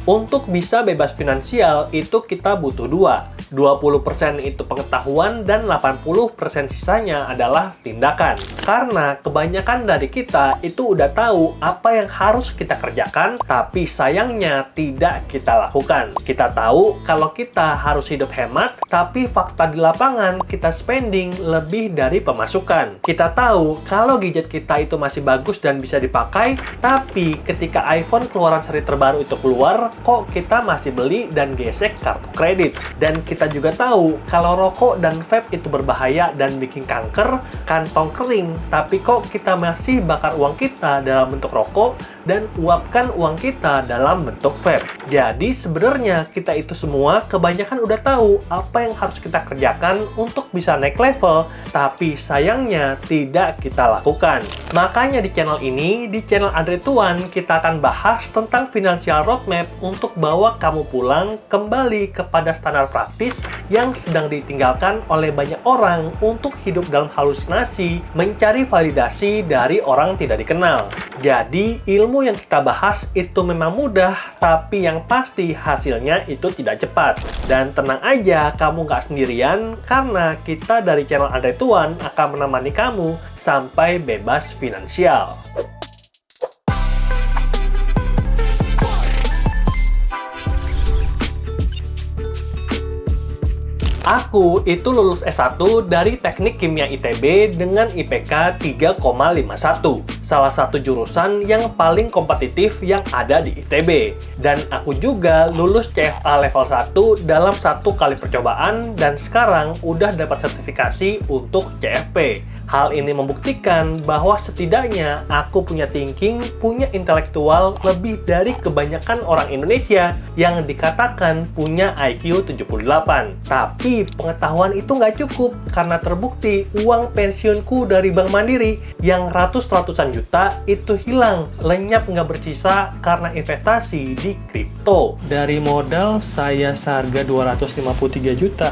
Untuk bisa bebas finansial, itu kita butuh dua. 20% itu pengetahuan dan 80% sisanya adalah tindakan. Karena kebanyakan dari kita itu udah tahu apa yang harus kita kerjakan, tapi sayangnya tidak kita lakukan. Kita tahu kalau kita harus hidup hemat, tapi fakta di lapangan kita spending lebih dari pemasukan. Kita tahu kalau gadget kita itu masih bagus dan bisa dipakai, tapi ketika iPhone keluaran seri terbaru itu keluar, kok kita masih beli dan gesek kartu kredit. Dan kita juga tahu kalau rokok dan vape itu berbahaya dan bikin kanker kantong kering, tapi kok kita masih bakar uang kita dalam bentuk rokok dan uapkan uang kita dalam bentuk vape. Jadi sebenarnya kita itu semua kebanyakan udah tahu apa yang harus kita kerjakan untuk bisa naik level, tapi sayangnya tidak kita lakukan. Makanya di channel ini, di channel Andre Tuan, kita akan bahas tentang financial roadmap untuk bawa kamu pulang kembali kepada standar praktis yang sedang ditinggalkan oleh banyak orang untuk hidup dalam halusinasi, mencari validasi dari orang tidak dikenal. Jadi, ilmu yang kita bahas itu memang mudah, tapi yang pasti hasilnya itu tidak cepat. Dan tenang aja, kamu nggak sendirian, karena kita dari channel Andre Tuan akan menemani kamu sampai bebas finansial. Aku itu lulus S1 dari Teknik Kimia ITB dengan IPK 3,51. Salah satu jurusan yang paling kompetitif yang ada di ITB. Dan aku juga lulus CFA level 1 dalam 1 kali percobaan dan sekarang udah dapat sertifikasi untuk CFP. Hal ini membuktikan bahwa setidaknya aku punya thinking, punya intelektual lebih dari kebanyakan orang Indonesia yang dikatakan punya IQ 78. Tapi pengetahuan itu nggak cukup karena terbukti uang pensiunku dari Bank Mandiri yang ratusan juta itu hilang, lenyap nggak bersisa karena investasi di kripto. Dari modal saya seharga 253 juta.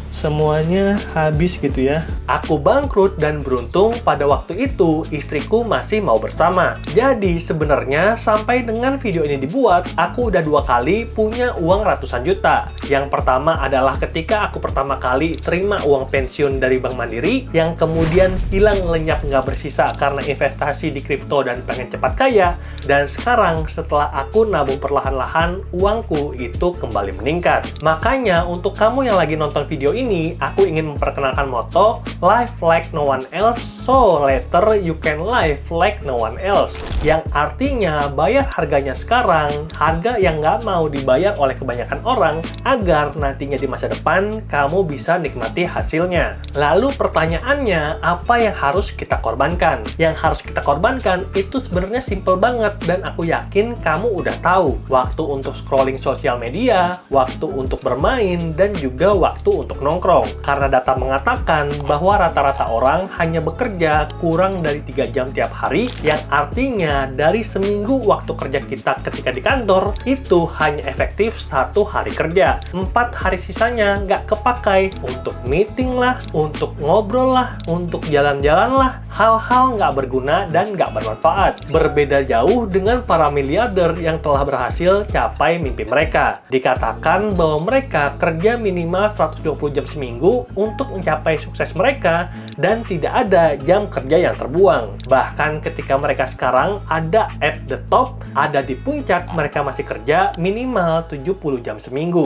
Semuanya habis gitu ya. Aku bangkrut dan beruntung pada waktu itu istriku masih mau bersama. Jadi sebenarnya sampai dengan video ini dibuat, aku udah 2 kali punya uang ratusan juta. Yang pertama adalah ketika aku pertama kali terima uang pensiun dari Bank Mandiri, yang kemudian hilang lenyap nggak bersisa karena investasi di kripto dan pengen cepat kaya. Dan sekarang setelah aku nabung perlahan-lahan, uangku itu kembali meningkat. Makanya untuk kamu yang lagi nonton video ini, aku ingin memperkenalkan moto Live like no one else, so later you can live like no one else. Yang artinya bayar harganya sekarang, harga yang nggak mau dibayar oleh kebanyakan orang, agar nantinya di masa depan kamu bisa nikmati hasilnya. Lalu pertanyaannya, apa yang harus kita korbankan? Yang harus kita korbankan itu sebenarnya simple banget dan aku yakin kamu udah tahu. Waktu untuk scrolling sosial media, waktu untuk bermain, dan juga waktu untuk nongkrong. Karena data mengatakan bahwa rata-rata orang hanya bekerja kurang dari 3 jam tiap hari, yang artinya dari seminggu waktu kerja kita ketika di kantor, itu hanya efektif 1 hari kerja. 4 hari sisanya nggak kepakai untuk meeting lah, untuk ngobrol lah, untuk jalan-jalan lah, hal-hal nggak berguna dan nggak bermanfaat. Berbeda jauh dengan para miliarder yang telah berhasil capai mimpi mereka. Dikatakan bahwa mereka kerja minimal 120 jam seminggu untuk mencapai sukses mereka dan tidak ada jam kerja yang terbuang. Bahkan ketika mereka sekarang ada at the top, ada di puncak, mereka masih kerja minimal 70 jam seminggu.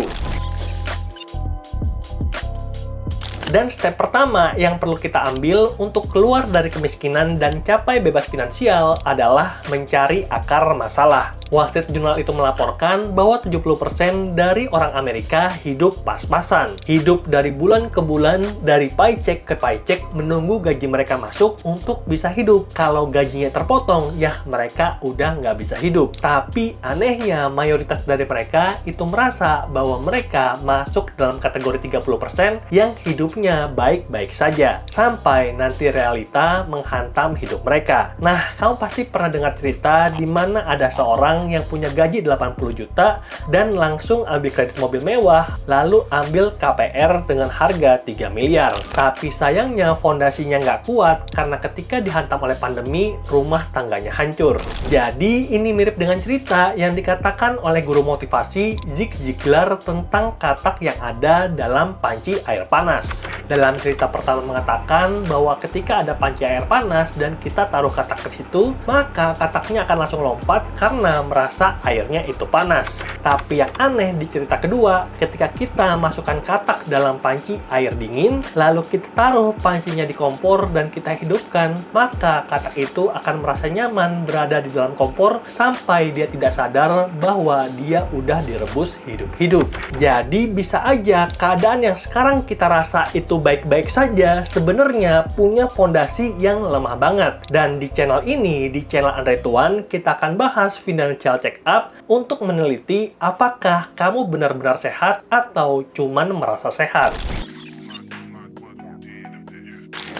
Dan step pertama yang perlu kita ambil untuk keluar dari kemiskinan dan capai bebas finansial adalah mencari akar masalah. Wall Street Journal itu melaporkan bahwa 70% dari orang Amerika hidup pas-pasan. Hidup dari bulan ke bulan, dari paycheck ke paycheck, menunggu gaji mereka masuk untuk bisa hidup. Kalau gajinya terpotong, ya mereka udah nggak bisa hidup. Tapi anehnya, mayoritas dari mereka itu merasa bahwa mereka masuk dalam kategori 30% yang hidupnya baik-baik saja. Sampai nanti realita menghantam hidup mereka. Nah, kamu pasti pernah dengar cerita di mana ada seorang orang yang punya gaji 80 juta dan langsung ambil kredit mobil mewah, lalu ambil KPR dengan harga 3 miliar. Tapi sayangnya fondasinya nggak kuat karena ketika dihantam oleh pandemi, rumah tangganya hancur. Jadi ini mirip dengan cerita yang dikatakan oleh guru motivasi Zig Ziglar tentang katak yang ada dalam panci air panas. Dalam cerita pertama mengatakan bahwa ketika ada panci air panas dan kita taruh katak ke situ, maka kataknya akan langsung lompat karena merasa airnya itu panas. Tapi yang aneh di cerita kedua, ketika kita masukkan katak dalam panci air dingin, lalu kita taruh pancinya di kompor dan kita hidupkan, maka katak itu akan merasa nyaman berada di dalam kompor sampai dia tidak sadar bahwa dia udah direbus hidup-hidup. Jadi bisa aja keadaan yang sekarang kita rasa itu baik-baik saja sebenarnya punya fondasi yang lemah banget. Dan di channel ini, di channel Andre Tuan, kita akan bahas financial check up untuk meneliti apakah kamu benar-benar sehat atau cuman merasa sehat.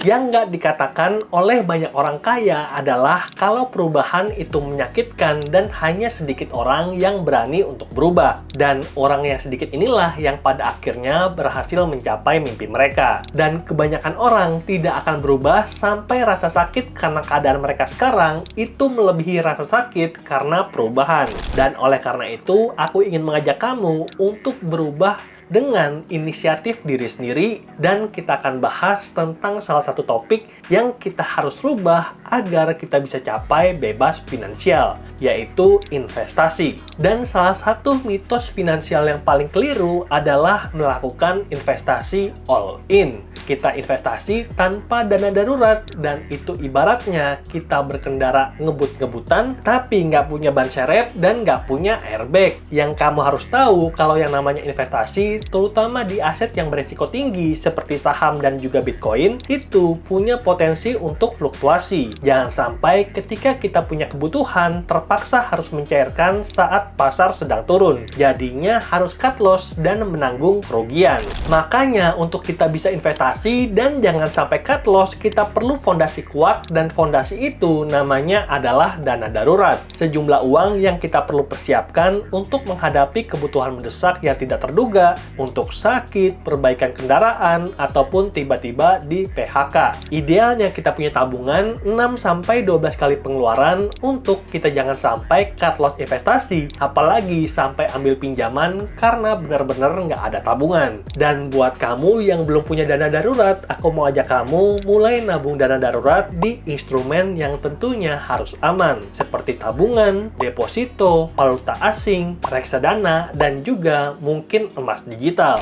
Yang nggak dikatakan oleh banyak orang kaya adalah kalau perubahan itu menyakitkan dan hanya sedikit orang yang berani untuk berubah. Dan orang yang sedikit inilah yang pada akhirnya berhasil mencapai mimpi mereka. Dan kebanyakan orang tidak akan berubah sampai rasa sakit karena keadaan mereka sekarang itu melebihi rasa sakit karena perubahan. Dan oleh karena itu, aku ingin mengajak kamu untuk berubah dengan inisiatif diri sendiri, dan kita akan bahas tentang salah satu topik yang kita harus rubah agar kita bisa capai bebas finansial, yaitu investasi. Dan salah satu mitos finansial yang paling keliru adalah melakukan investasi all in. Kita investasi tanpa dana darurat, dan itu ibaratnya kita berkendara ngebut-ngebutan tapi nggak punya ban serep dan nggak punya airbag. Yang kamu harus tahu kalau yang namanya investasi, terutama di aset yang berisiko tinggi seperti saham dan juga Bitcoin, itu punya potensi untuk fluktuasi. Jangan sampai ketika kita punya kebutuhan terpaksa harus mencairkan saat pasar sedang turun. Jadinya harus cut loss dan menanggung kerugian. Makanya untuk kita bisa investasi dan jangan sampai cut loss, kita perlu fondasi kuat, dan fondasi itu namanya adalah dana darurat. Sejumlah uang yang kita perlu persiapkan untuk menghadapi kebutuhan mendesak yang tidak terduga, untuk sakit, perbaikan kendaraan, ataupun tiba-tiba di PHK. Idealnya kita punya tabungan 6-12 kali pengeluaran untuk kita jangan sampai cut loss investasi, apalagi sampai ambil pinjaman karena benar-benar nggak ada tabungan. Dan buat kamu yang belum punya dana darurat, aku mau ajak kamu mulai nabung dana darurat di instrumen yang tentunya harus aman, seperti tabungan, deposito, valuta asing, reksadana, dan juga mungkin emas digital.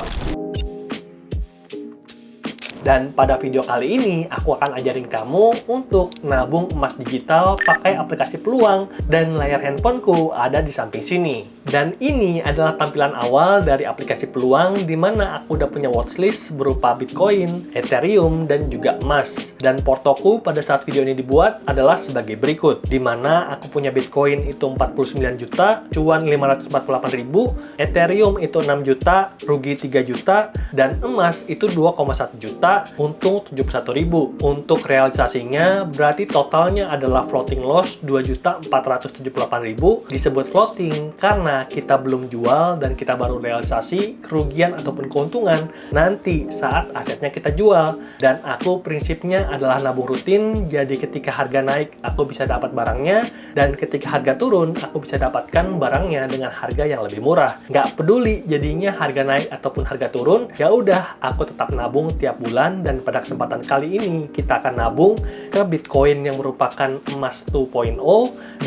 Dan pada video kali ini, aku akan ajarin kamu untuk nabung emas digital pakai aplikasi Peluang, dan layar handphoneku ada di samping sini. Dan ini adalah tampilan awal dari aplikasi Peluang, di mana aku udah punya watchlist berupa Bitcoin, Ethereum, dan juga emas. Dan portoku pada saat video ini dibuat adalah sebagai berikut, di mana aku punya Bitcoin itu 49 juta, cuan 548.000, Ethereum itu 6 juta, rugi 3 juta, dan emas itu 2,1 juta, untung 71.000. Untuk realisasinya berarti totalnya adalah floating loss 2.478.000. Disebut floating karena kita belum jual dan kita baru realisasi kerugian ataupun keuntungan nanti saat asetnya kita jual. Dan aku prinsipnya adalah nabung rutin, jadi ketika harga naik aku bisa dapat barangnya, dan ketika harga turun aku bisa dapatkan barangnya dengan harga yang lebih murah. Nggak peduli jadinya harga naik ataupun harga turun, ya udah aku tetap nabung tiap bulan. Dan pada kesempatan kali ini kita akan nabung ke Bitcoin yang merupakan emas 2.0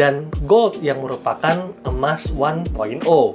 dan gold yang merupakan emas 1.0.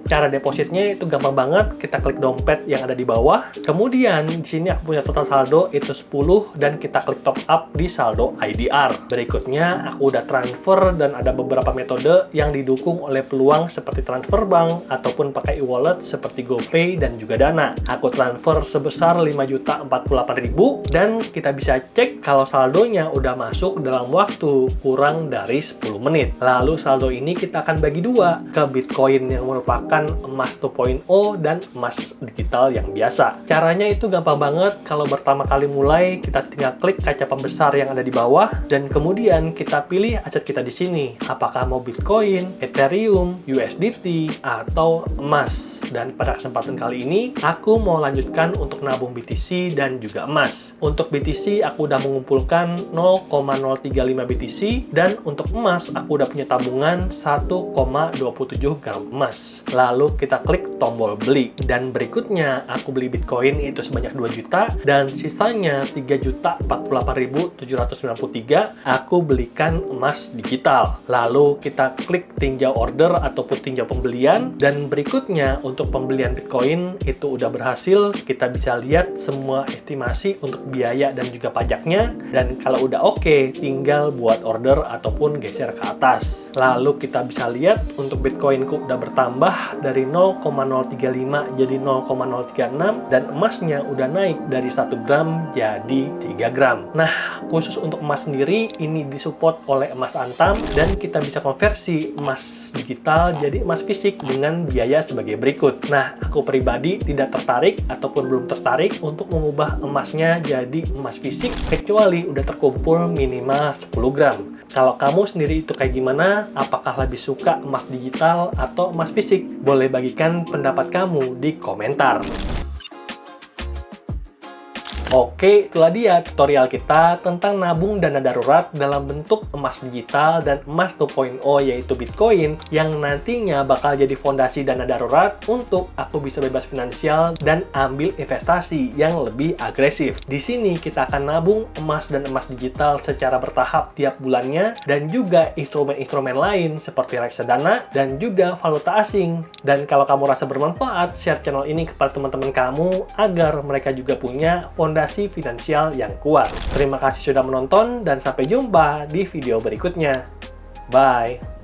Cara depositnya itu gampang banget, kita klik dompet yang ada di bawah. Kemudian di sini aku punya total saldo itu 10 dan kita klik top up di saldo IDR. Berikutnya aku udah transfer dan ada beberapa metode yang didukung oleh Peluang seperti transfer bank ataupun pakai e-wallet seperti GoPay dan juga Dana. Aku transfer sebesar 5.048.000 3.000 dan kita bisa cek kalau saldonya udah masuk dalam waktu kurang dari 10 menit. Lalu saldo ini kita akan bagi dua ke Bitcoin yang merupakan emas 2.0 dan emas digital yang biasa. Caranya itu gampang banget. Kalau pertama kali mulai, kita tinggal klik kaca pembesar yang ada di bawah dan kemudian kita pilih aset kita di sini. Apakah mau Bitcoin, Ethereum, USDT, atau emas. Dan pada kesempatan kali ini, aku mau lanjutkan untuk nabung BTC dan juga emas. Untuk BTC, aku udah mengumpulkan 0,035 BTC dan untuk emas, aku udah punya tabungan 1,27 gram emas. Lalu kita klik tombol beli. Dan berikutnya, aku beli Bitcoin itu sebanyak 2 juta dan sisanya 3.048.793 aku belikan emas digital. Lalu kita klik tinjau order ataupun tinjau pembelian dan berikutnya untuk pembelian Bitcoin itu udah berhasil. Kita bisa lihat semua estimasi untuk biaya dan juga pajaknya dan kalau udah oke, tinggal buat order ataupun geser ke atas. Lalu kita bisa lihat untuk Bitcoinku udah bertambah dari 0,035 jadi 0,036 dan emasnya udah naik dari 1 gram jadi 3 gram. Nah, khusus untuk emas sendiri ini disupport oleh Emas Antam dan kita bisa konversi emas digital jadi emas fisik dengan biaya sebagai berikut. Nah, aku pribadi tidak tertarik ataupun belum tertarik untuk mengubah emasnya jadi emas fisik kecuali udah terkumpul minimal 10 gram. Kalau kamu sendiri itu kayak gimana? Apakah lebih suka emas digital atau emas fisik? Boleh bagikan pendapat kamu di komentar. Oke, itulah dia tutorial kita tentang nabung dana darurat dalam bentuk emas digital dan emas 2.0 yaitu Bitcoin yang nantinya bakal jadi fondasi dana darurat untuk aku bisa bebas finansial dan ambil investasi yang lebih agresif. Di sini kita akan nabung emas dan emas digital secara bertahap tiap bulannya dan juga instrumen-instrumen lain seperti reksadana dan juga valuta asing. Dan kalau kamu rasa bermanfaat, share channel ini kepada teman-teman kamu agar mereka juga punya fondasi finansial yang kuat. Terima kasih sudah menonton dan sampai jumpa di video berikutnya. Bye!